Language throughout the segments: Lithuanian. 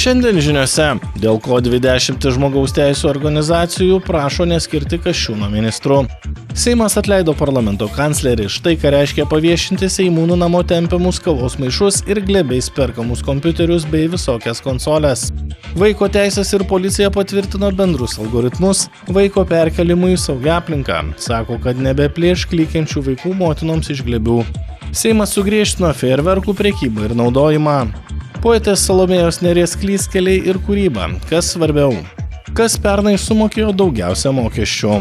Šiandien žiniose, dėl ko 20 žmogaus teisų organizacijų prašo neskirti Kasčiūno ministru. Seimas atleido parlamento kanclerį, štai ką reiškia paviešinti Seimūnų namo tempiamus kavos maišus ir glebiais perkamus kompiuterius bei visokias konsoles. Vaiko teisės ir policija patvirtino bendrus algoritmus vaiko perkelimui į saugią aplinką. Sako, kad nebeplėš klykiančių vaikų motinoms iš glebių. Seimas sugriežtino fejerverkų prekybą ir naudojimą. Poetės Salomėjos Nėries klystkeliai ir kūryba. Kas svarbiau? Kas pernai sumokėjo daugiausia mokesčių?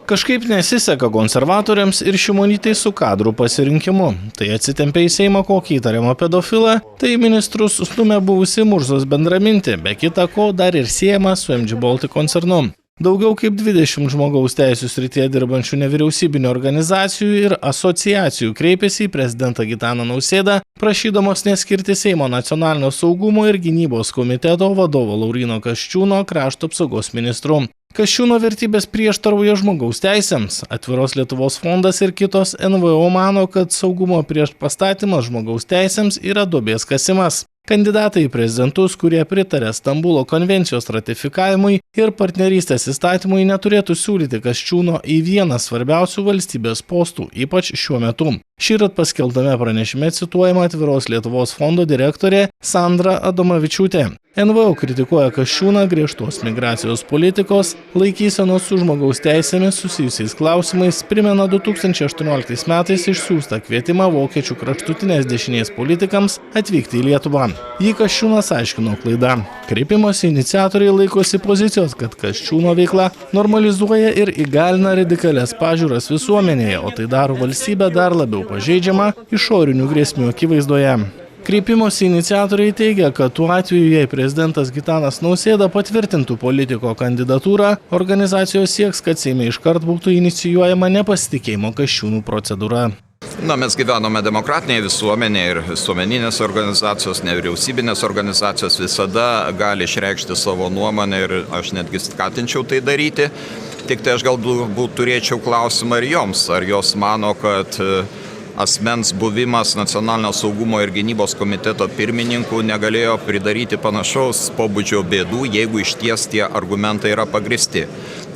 Kažkaip nesiseka konservatoriams ir Šimonytei su kadrų pasirinkimu. Tai atsitempė į Seimą kokį įtariamą pedofilą, tai ministrus stumė buvusi Murzos bendramintį, be kita ko dar ir siejama su MG Baltic koncernu. Daugiau kaip 20 žmogaus teisų srityje dirbančių nevyriausybinių organizacijų ir asociacijų kreipėsi į prezidentą Gitaną Nausėdą, prašydamos neskirti Seimo nacionalinio saugumo ir gynybos komiteto vadovo Lauryno Kasčiūno krašto apsaugos ministru. Kasčiūno vertybės prieštarauja žmogaus teisėms. Atviros Lietuvos fondas ir kitos NVO mano, kad saugumo priešpastatymas žmogaus teisėms yra duobės kasimas. Kandidatai į prezidentus, kurie pritarė Stambulo konvencijos ratifikavimui ir partnerystės įstatymui, neturėtų siūlyti Kasčiūno į vieną svarbiausių valstybės postų, ypač šiuo metu. Šįryt paskelbtame pranešime cituojama Atviros Lietuvos fondo direktorė Sandra Adomavičiūtė. NVO kritikuoja Kasčiūną griežtos migracijos politikos, laikysenos su žmogaus teisėmis susijusiais klausimais, primena 2018 metais išsiųstą kvietimą vokiečių kraštutinės dešinės politikams atvykti į Lietuvą. Jį Kasčiūnas aiškino klaida. Kreipimosi iniciatoriai laikosi pozicijos, kad Kasčiūno veikla normalizuoja ir įgalina radikalias pažiūras visuomenėje, o tai daro valstybę dar labiau pažeidžiamą išorinių grėsmių akivaizdoje. Kreipimosi iniciatoriai teigia, kad tuo atveju, jei prezidentas Gitanas Nausėda patvirtintų politiko kandidatūrą, organizacijos sieks, kad Seime iškart būtų inicijuojama nepasitikėjimo Kasčiūnu procedūra. Mes gyvename demokratinėje visuomenėje ir visuomeninės organizacijos, nevyriausybinės organizacijos visada gali išreikšti savo nuomonę ir aš netgi skatinčiau tai daryti. Tik tai aš galbūt turėčiau klausimą ir joms, ar jos mano, kad asmens buvimas nacionalinio saugumo ir gynybos komiteto pirmininku negalėjo pridaryti panašaus pobūdžio bėdų, jeigu išties tie argumentai yra pagristi.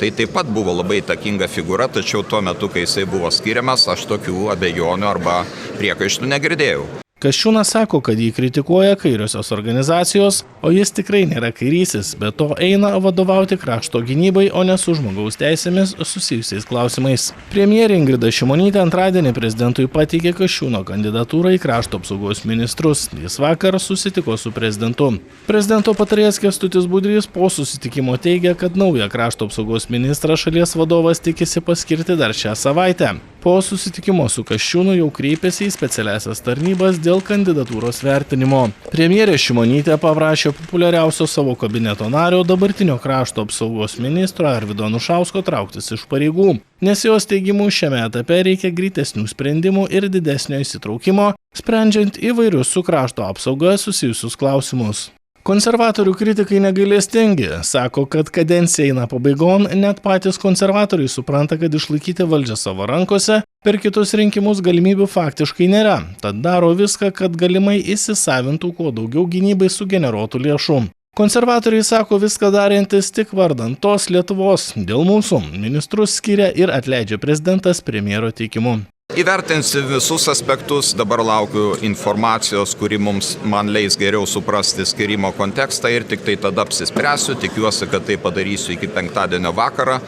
Tai taip pat buvo labai įtakinga figūra, tačiau tuo metu, kai jisai buvo skiriamas, aš tokių abejonių arba priekaištų negirdėjau. Kasčiūnas sako, kad jį kritikuoja kairiosios organizacijos, o jis tikrai nėra kairysis, bet to eina vadovauti krašto gynybai, o ne su žmogaus teisėmis susijusiais klausimais. Premjerė Ingrida Šimonytė antradienį prezidentui pateikė Kasčiūno kandidatūrą į krašto apsaugos ministrus. Jis vakar susitiko su prezidentu. Prezidento patarėjas Kęstutis Budrys po susitikimo teigia, kad naują krašto apsaugos ministrą šalies vadovas tikisi paskirti dar šią savaitę. Po susitikimo su Kasčiūnu jau kreipėsi į specialiasias tarnybas dėl kandidatūros vertinimo. Premjerė Šimonytė paprašė populiariausio savo kabineto nario dabartinio krašto apsaugos ministro Arvydo Anušausko trauktis iš pareigų, nes jos teigimu šiame etape reikia greitesnių sprendimų ir didesnio įsitraukimo, sprendžiant įvairius su krašto apsauga susijusius klausimus. Konservatorių kritikai negailestingi, sako, kad kadencija eina pabaigon, net patys konservatoriai supranta, kad išlaikyti valdžią savo rankose per kitus rinkimus galimybių faktiškai nėra, tad daro viską, kad galimai įsisavintų kuo daugiau gynybai sugeneruotų lėšų. Konservatoriai sako viską darantis tik vardan tos Lietuvos, dėl mūsų ministrus skiria ir atleidžia prezidentas premjero teikimu. Įvertinsiu visus aspektus, dabar laukiu informacijos, kuri man leis geriau suprasti skirimo kontekstą ir tik tai tada apsispręsiu, tikiuosi, kad tai padarysiu iki penktadienio vakarą,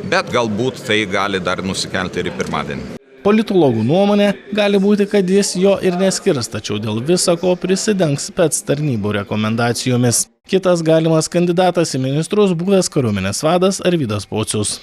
bet galbūt tai gali dar nusikelti ir į pirmadienį. Politologų nuomonė gali būti, kad jis jo ir neskirs, tačiau dėl visako prisidengs spec tarnybų rekomendacijomis. Kitas galimas kandidatas į ministrus buvęs kariuomenės vadas Arvydas Pocius.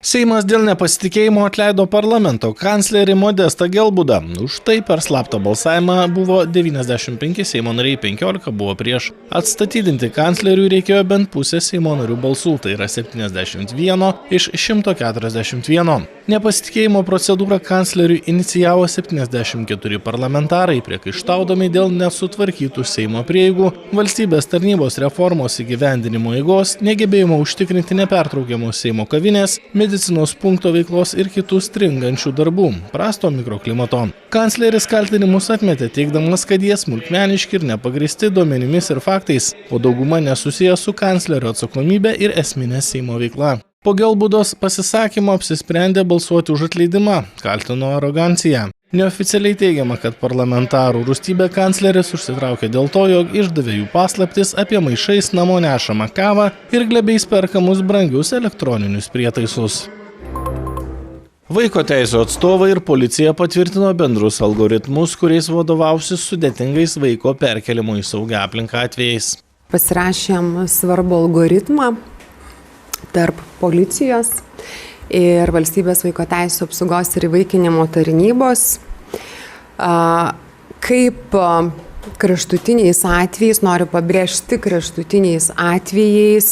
Seimas dėl nepasitikėjimo atleido parlamento kanclerį Modestą Gelbudą. Už tai per slaptą balsavimą buvo 95 Seimo nariai, 15 buvo prieš. Atstatydinti kancleriui reikėjo bent pusę Seimo narių balsų, tai yra 71 iš 141. Nepasitikėjimo procedūrą kancleriui inicijavo 74 parlamentarai, priekaištaudami dėl nesutvarkytų Seimo prieigų, valstybės tarnybos reformos įgyvendinimo eigos, negebėjimo užtikrinti nepertraukiamos Seimo kavinės, medicinos punkto veiklos ir kitų stringančių darbų, prasto mikroklimato. Kancleris kaltinimus atmetė, teigdamas, kad jie smulkmeniški ir nepagristi duomenimis ir faktais, o dauguma nesusiję su kanclerio atsakomybė ir esminė Seimo veikla. Po Gelbūdos pasisakymo apsisprendė balsuoti už atleidimą, kaltino aroganciją. Neoficialiai teigiama, kad parlamentarų rūstybė kancleris užsitraukė dėl to, jog išdavė jų paslaptis apie maišais namo nešamą kavą ir glebiais perkamus brangius elektroninius prietaisus. Vaiko teisių atstovai ir policija patvirtino bendrus algoritmus, kuriais vadovausis sudėtingais vaiko perkelimo į saugią aplinką atvejais. Pasirašėm svarbų algoritmą tarp policijos ir Valstybės vaiko teisių apsaugos ir įvaikinimo tarnybos, kaip kraštutiniais atvejais, noriu pabrėžti kraštutiniais atvejais,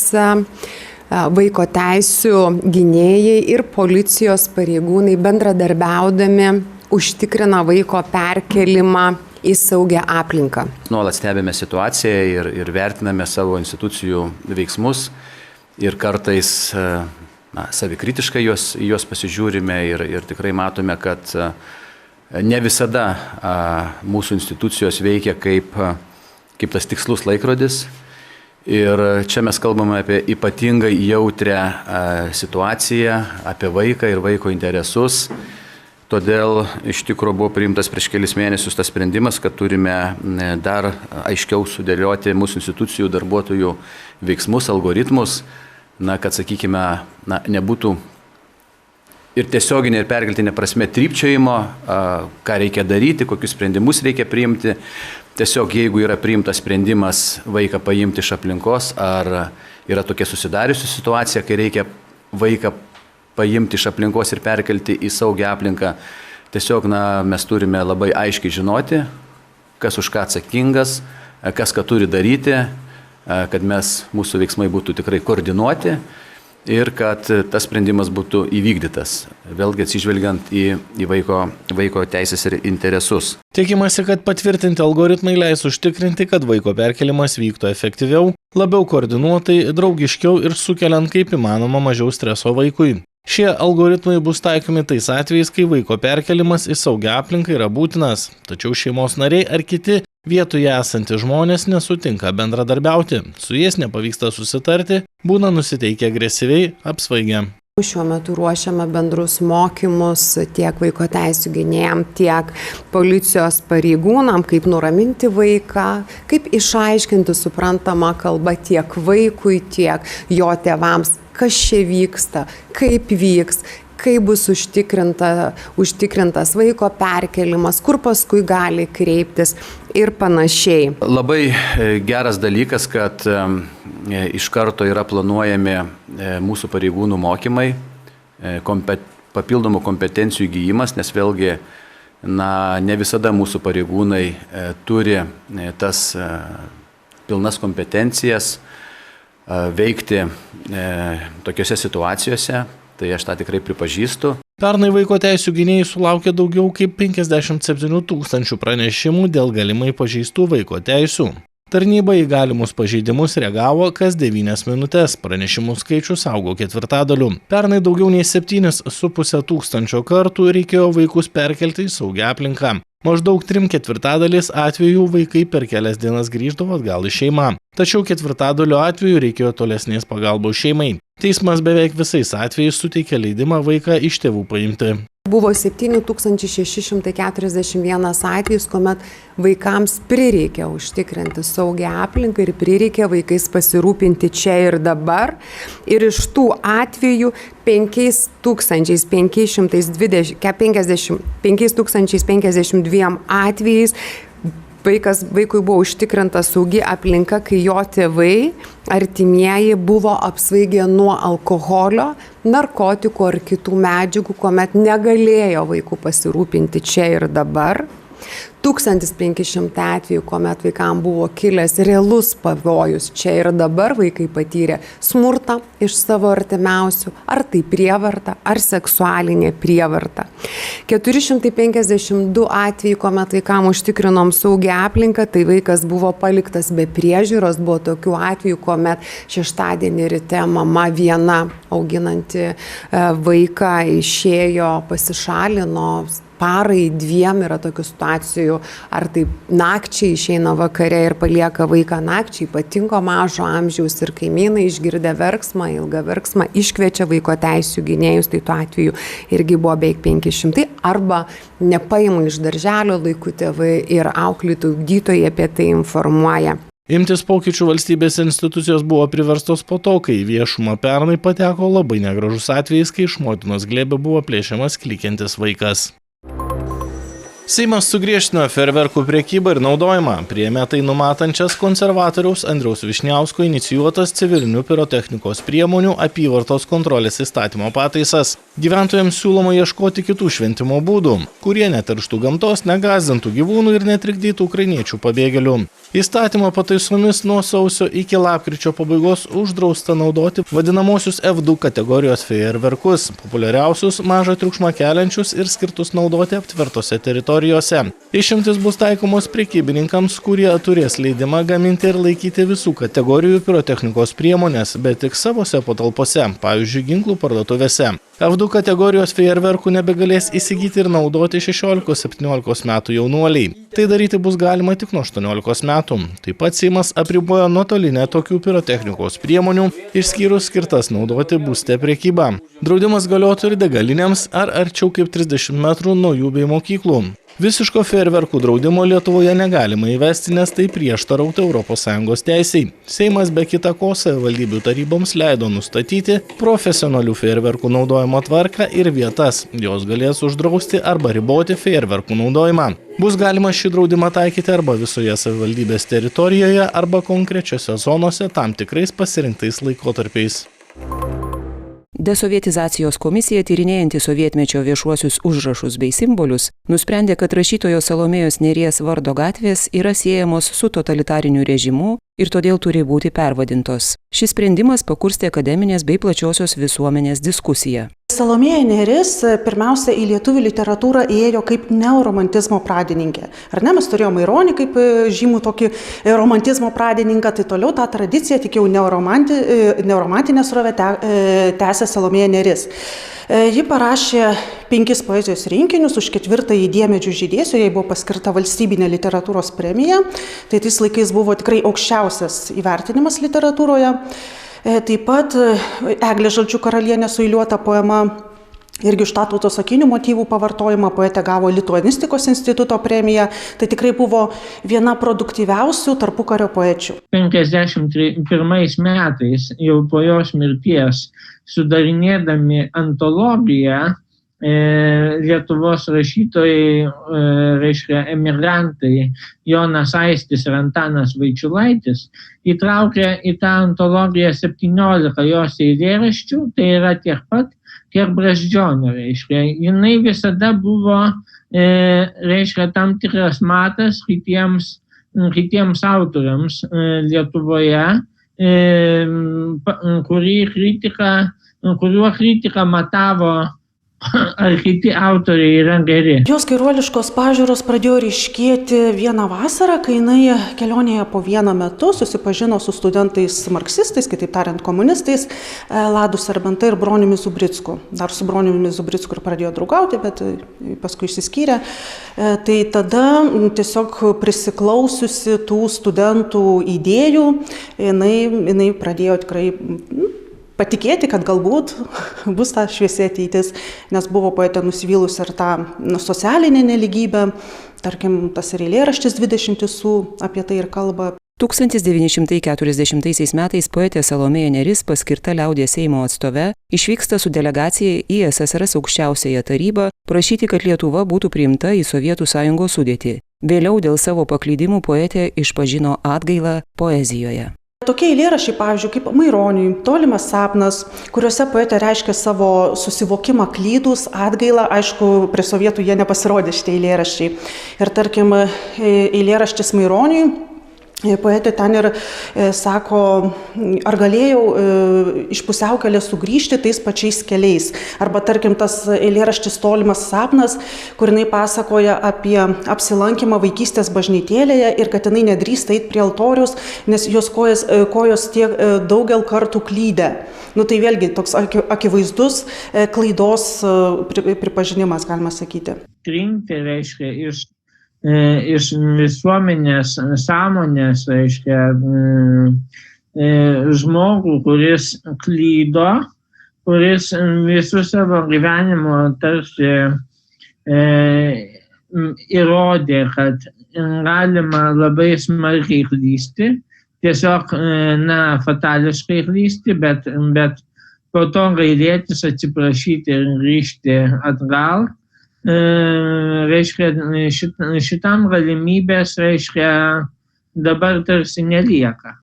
vaiko teisių gynėjai ir policijos pareigūnai bendradarbiaudami užtikrina vaiko perkelimą į saugią aplinką. Nuolat stebime situaciją ir vertiname savo institucijų veiksmus ir kartais savikritiškai juos pasižiūrime ir tikrai matome, kad ne visada mūsų institucijos veikia kaip tas tikslus laikrodis. Ir čia mes kalbame apie ypatingai jautrią situaciją, apie vaiką ir vaiko interesus. Todėl iš tikrųjų buvo priimtas prieš kelis mėnesius tas sprendimas, kad turime dar aiškiau sudėlioti mūsų institucijų darbuotojų veiksmus, algoritmus, kad, sakykime, nebūtų ir tiesioginė ir perkeltinė prasme trypčiojimo, ką reikia daryti, kokius sprendimus reikia priimti. Tiesiog jeigu yra priimtas sprendimas vaiką paimti iš aplinkos, ar yra tokia susidariusi situacija, kai reikia vaiką paimti iš aplinkos ir perkelti į saugią aplinką, tiesiog mes turime labai aiškiai žinoti, kas už ką atsakingas, kas ką turi daryti, kad mūsų veiksmai būtų tikrai koordinuoti ir kad tas sprendimas būtų įvykdytas, vėlgi atsižvelgiant į vaiko teisės ir interesus. Tikimasi, kad patvirtinti algoritmai leis užtikrinti, kad vaiko perkelimas vyktų efektyviau, labiau koordinuotai, draugiškiau ir sukeliant kaip įmanoma mažiau streso vaikui. Šie algoritmai bus taikomi tais atvejais, kai vaiko perkelimas į saugią aplinką yra būtinas, tačiau šeimos nariai ar kiti vietoje esantys žmonės nesutinka bendradarbiauti, su jais nepavyksta susitarti, būna nusiteikę agresyviai, apsvaigę. Šiuo metu ruošiame bendrus mokymus tiek vaiko teisių gynėjam, tiek policijos pareigūnam, kaip nuraminti vaiką, kaip išaiškinti suprantamą kalbą tiek vaikui, tiek jo tėvams, kas čia vyksta, kaip vyks, kaip bus užtikrintas vaiko perkelimas, kur paskui gali kreiptis ir panašiai. Labai geras dalykas, kad iš karto yra planuojami mūsų pareigūnų mokymai, papildomų kompetencijų įgijimas, nes vėlgi ne visada mūsų pareigūnai turi tas pilnas kompetencijas veikti tokiose situacijose. Tai aš tą tikrai pripažįstu. Pernai vaiko teisių gynėjai sulaukė daugiau kaip 57 000 pranešimų dėl galimai pažeistų vaiko teisių. Tarnyba į galimus pažeidimus reagavo kas 9 minutės, pranešimų skaičius augo 4/4. Pernai daugiau nei 7,5 tūkstančio kartų reikėjo vaikus perkelti į saugią aplinką. Maždaug 3/4 atvejų vaikai per kelias dienas grįždavo atgal į šeimą. Tačiau 1/4 atvejų reikėjo tolesnės pagalbos šeimai. Teismas beveik visais atvejais suteikė leidimą vaiką iš tėvų paimti. Buvo 7641 atvejis, kuomet vaikams prireikė užtikrinti saugią aplinką ir prireikė vaikais pasirūpinti čia ir dabar. Ir iš tų atvejų 5052 atvejais vaikui buvo užtikrinta saugi aplinka, kai jo tėvai, artimieji buvo apsvaigę nuo alkoholio, narkotikų ar kitų medžiagų, kuomet negalėjo vaikų pasirūpinti čia ir dabar. 1500 atvejų, kuomet vaikams buvo kilęs realus pavojus. Čia ir dabar vaikai patyrė smurtą iš savo artimiausių, ar tai prievarta, ar seksualinė prievarta. 452 atvejai, kuomet vaikams užtikrinom saugią aplinką, tai vaikas buvo paliktas be priežiūros. Buvo tokių atvejų, kuomet šeštadienį ryte mama viena auginanti vaiką išėjo, pasišalino, parai, dviem yra tokių situacijų, ar tai nakčiai išeina vakare ir palieka vaiką nakčiai, ypatingo mažo amžiaus, ir kaimynai išgirdę verksmą, ilgą verksmą, iškviečia vaiko teisių gynėjus, tai tuo atveju irgi buvo beveik 500, arba nepaima iš darželio laiku tėvai ir auklėtojai, ugdytojai apie tai informuoja. Imtis pokyčių valstybės institucijos buvo priverstos po to, kai į viešumą pernai pateko labai negražus atvejis, kai iš motinos glėbio buvo plėšiamas klykiantis vaikas. Seimas sugriežtino fejerverkų prekybą ir naudojimą, priėmė tai numatančias konservatoriaus Andriaus Vyšniausko inicijuotas civilinių pirotechnikos priemonių apyvartos kontrolės įstatymo pataisas. Gyventojams siūloma ieškoti kitų šventimo būdų, kurie neterštų gamtos, negąsdintų gyvūnų ir netrikdytų ukrainiečių pabėgėlių. Įstatymo pataisomis nuo sausio iki lapkričio pabaigos uždrausta naudoti vadinamosius F2 kategorijos fejerverkus, populiariausius mažą triukšmą keliančius ir skirtus naudoti aptvertose teritorijose. Išimtis bus taikomos prekybininkams, kurie turės leidimą gaminti ir laikyti visų kategorijų pirotechnikos priemonės, bet tik savose patalpose, pavyzdžiui, ginklų parduotuvėse. F2 kategorijos fejerverkų nebegalės įsigyti ir naudoti 16-17 metų jaunuoliai. Tai daryti bus galima tik nuo 18 metų. Taip pat Seimas apribojo nuotolinę tokių pirotechnikos priemonių, išskyrus skirtas naudoti būste prekybą. Draudimas galiotų ir degalinėms ar arčiau kaip 30 metrų nuo jų bei mokyklų. Visiško fejerverkų draudimo Lietuvoje negalima įvesti, nes tai prieštarautų ES teisei. Seimas be kita ko savivaldybių taryboms leido nustatyti profesionalių fejerverkų naudojimo tvarką ir vietas. Jos galės uždrausti arba riboti fejerverkų naudojimą. Bus galima šį draudimą taikyti arba visoje savivaldybės teritorijoje, arba konkrečiose zonose tam tikrais pasirinktais laikotarpiais. Desovietizacijos komisija, tyrinėjanti sovietmečio viešuosius užrašus bei simbolius, nusprendė, kad rašytojos Salomėjos Nėries vardo gatvės yra siejamos su totalitariniu režimu ir todėl turi būti pervadintos. Šis sprendimas pakurstė akademinės bei plačiosios visuomenės diskusiją. Salomėja Nėris pirmiausia į lietuvių literatūrą įėjo kaip neoromantizmo pradininkė. Ar ne, mes turėjome Maironį kaip žymų tokį romantizmo pradininką, tai toliau tą tradiciją tik jau neoromantinę srovę tęsė Salomėja Nėris. Ji parašė 5 poezijos rinkinius, už 4 Diemedžių žydėsiu, jai buvo paskirta valstybinė literatūros premija, tai tais laikais buvo tikrai aukščiausias įvertinimas literatūroje. Taip pat Eglė Žalčių karalienė sueiliuota poema irgi už Tautvydo Sakinių motyvų pavartojimą, poetė gavo Lituanistikos instituto premiją, tai tikrai buvo viena produktyviausių tarpukario poečių. 51 metais, jau po jos mirties, sudarinėdami antologiją, Lietuvos rašytojai, reiškia emigrantai Jonas Aistis ir Antanas Vaičiulaitis įtraukė į tą antologiją 17 jos eilėraščių, tai yra tiek pat, kiek Brazdžionio, reiškia. Jinai visada buvo, reiškia, tam tikras matas kitiems autoriams Lietuvoje, kuriuo kritika matavo, ar kiti autoriai yra geri. Jos kairuoliškos pažiūros pradėjo ryškėti vieną vasarą, kai jinai kelionėje po vieną metu susipažino su studentais marksistais, kitaip tariant komunistais, Ladu Serbenta ir Broniumi Zubricku. Dar su Broniumi Zubricku ir pradėjo draugauti, bet paskui išsiskyrė. Tai tada tiesiog prisiklausiusi tų studentų idėjų, jinai pradėjo tikrai patikėti, kad galbūt bus ta šviesi ateitis, nes buvo poetė nusivylusi ir tą socialinę nelygybę, tarkim, tas ir eilėraštis 20 su apie tai ir kalba. 1940 metais poetė Salomėja Nėris, paskirta Liaudies Seimo atstove, išvyksta su delegacija į SSRS aukščiausiąją tarybą prašyti, kad Lietuva būtų priimta į Sovietų Sąjungos sudėtį. Vėliau dėl savo paklydimų poetė išpažino atgailą poezijoje. Tokie eilėraščiai, pavyzdžiui, kaip Maironiui, Tolimas sapnas, kuriuose poetė reiškia savo susivokimą klydus, atgailą, aišku, prie sovietų jie nepasirodė šitie eilėraščiai. Ir tarkim, eilėraštis Maironiui, poetė ten ir sako, ar galėjau iš pusiaukelės sugrįžti tais pačiais keliais. Arba tarkim tas eilėraštis Tolimas sapnas, kur jinai pasakoja apie apsilankymą vaikystės bažnytėlėje ir kad jinai nedrįsta eiti prie altoriaus, nes jos kojos tiek daugel kartų klydė. Nu tai vėlgi toks akivaizdus klaidos pripažinimas, galima sakyti. Trinti reiškia iš visuomenės sąmonės, reiškia, žmogų, kuris klydo, kuris visų savo gyvenimo tarsi įrodė, kad galima labai smarkiai klysti, tiesiog, fatališkai klysti, bet po to gailėtis, atsiprašyti ir grįžti atgal. Reiškia, šitam galimybės, reiškia, dabar tarsi nelieka.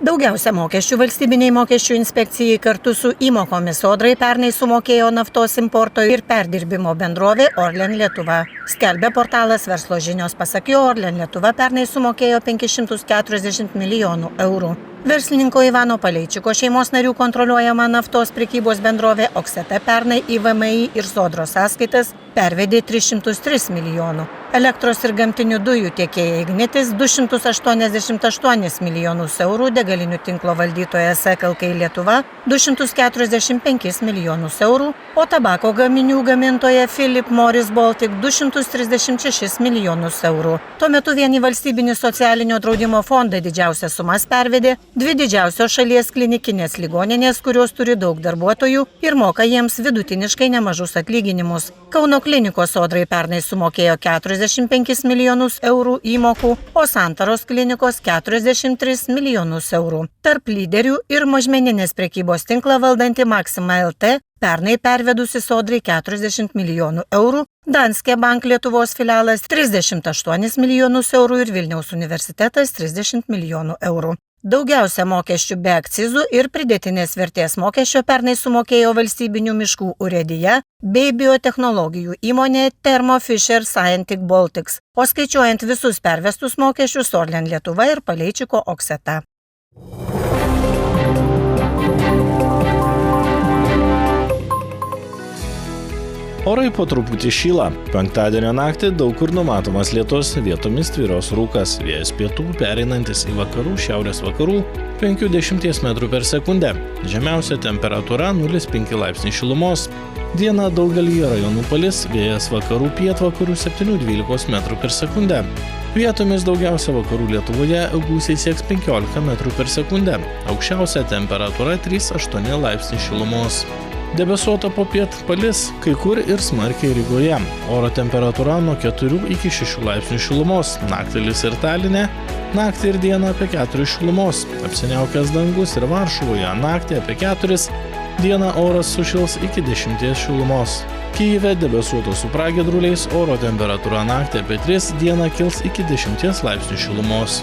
Daugiausia mokesčių valstybiniai mokesčių inspekcijai kartu su įmokomis Sodrai pernai sumokėjo naftos importo ir perdirbimo bendrovė Orlen Lietuva. Skelbia portalas Verslo žinios. Pasak jo, Orlen Lietuva pernai sumokėjo 540 milijonų eurų. Verslininko Ivano Paleičiko šeimos narių kontroliuojama naftos prekybos bendrovė Okseta pernai į VMI ir Sodros sąskaitas pervedė 303 milijonų. Elektros ir gamtinių dujų tiekėja Ignitis 288 milijonus eurų, degalinių tinklo valdytojas Ekalkai Lietuva 245 milijonus eurų, o tabako gaminių gamintoja Philip Morris Baltic 236 milijonus eurų. Tuo metu vien į valstybinį socialinio draudimo fondą didžiausias sumas pervedė dvi didžiausios šalies klinikinės ligoninės, kurios turi daug darbuotojų ir moka jiems vidutiniškai nemažus atlyginimus. Kauno klinikos Sodrai pernai sumokėjo 45 milijonus eurų įmokų, o Santaros klinikos 43 milijonus eurų. Tarp lyderių ir mažmeninės prekybos tinklą valdanti Maxima LT pernai pervedusi Sodrai 40 milijonų eurų, Danske Bank Lietuvos filialas 38 milijonus eurų ir Vilniaus universitetas 30 milijonų eurų. Daugiausia mokesčių be akcizų ir pridėtinės vertės mokesčio pernai sumokėjo valstybinių miškų urėdija bei biotechnologijų įmonė Thermo Fisher Scientific Baltics, o skaičiuojant visus pervestus mokesčius Orlen Lietuva ir Paleičiko Okseta. Orai po truputį šyla. Penktadienio naktį daug kur numatomas lietus, vietomis tvyros rūkas, vėjas pietų pereinantis į vakarų, šiaurės vakarų 5–10 metrų per sekundę. Žemiausia temperatūra 0,5 laipsniai šilumos. Dieną daugelį rajonų palis, vėjas vakarų pietvakarių 7–12 metrų per sekundę. Vietomis daugiausia vakarų Lietuvoje gūsiai sieks 15 metrų per sekundę. Aukščiausia temperatūra 3–8 laipsniai šilumos. Debesuota popiet palis, kai kur ir smarkiai Rygoje. Oro temperatūra nuo 4–6 laipsnių šilumos. Naktį lis ir Taline, naktį ir dieną apie 4 šilumos. Apsiniaukęs dangus ir Varšuvoje, naktį apie 4, dieną oras sušils iki 10 šilumos. Kyjive debesuota su pragiedruliais, oro temperatūra naktį apie 3, dieną kils iki 10 laipsnių šilumos.